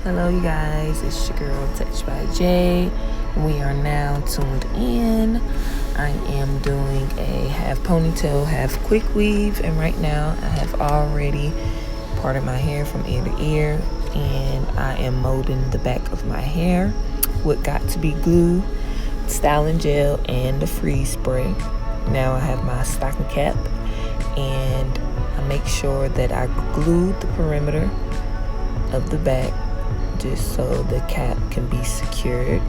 Hello you guys, it's your girl TouchedByJ. We are now tuned in. I am doing a half ponytail, half quick weave, and right now I have already parted my hair from ear to ear, and I am molding the back of my hair with got to be glue, styling gel, and the freeze spray. Now I have my stocking cap, and I make sure that I glued the perimeter of the back just so the cap can be secured,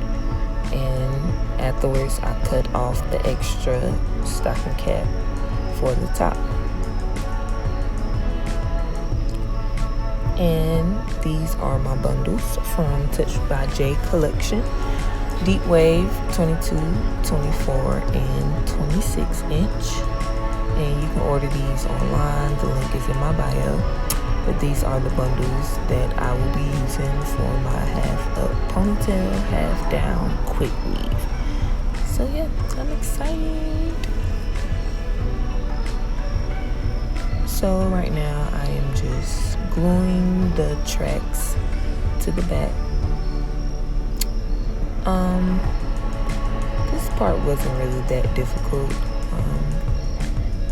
and afterwards I cut off the extra stocking cap for the top. And these are my bundles from TouchedByJ collection: Deep Wave 22, 24, and 26 inch. And you can order these online. The link is in my bio. But these are the bundles that I will be using for my half up ponytail, half down quick weave. So yeah, I'm excited. So right now I am just gluing the tracks to the back. This part wasn't really that difficult.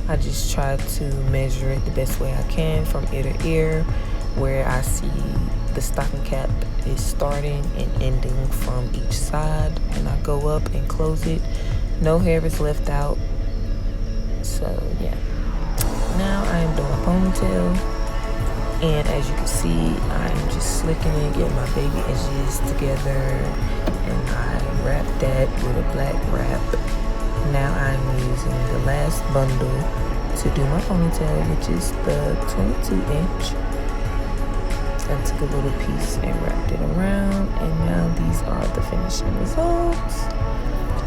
I just try to measure it the best way I can from ear to ear, where I see the stocking cap is starting and ending from each side, and I go up and close it. No hair is left out. So yeah. Now I am doing a ponytail, and as you can see, I am just slicking it, getting my baby edges together, and I wrap that with a black wrap. Now I'm using the last bundle to do my ponytail, which is the 22 inch. I took a little piece and wrapped it around, and now these are the finishing results.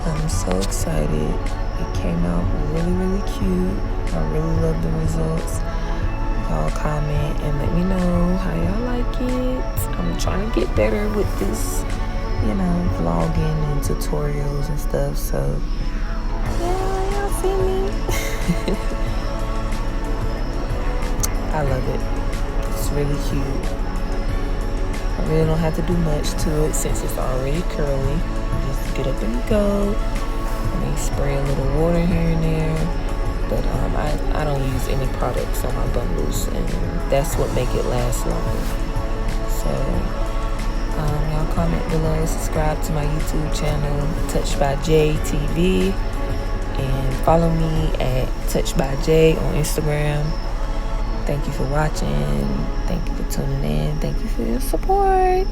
I'm so excited. It came out really cute. I really love the results. Y'all comment and let me know how y'all like it. I'm trying to get better with this, vlogging and tutorials and stuff, so yeah, y'all see me. I love it. It's really cute. I really don't have to do much to it since it's already curly. Just get up and go. I may spray a little water here and there, but I don't use any products on my bundles, and that's what make it last longer. So y'all comment below, subscribe to my YouTube channel, TouchedByJ TV, and follow me at TouchedByJ on Instagram. Thank you for watching. Thank you for tuning in. Thank you for your support.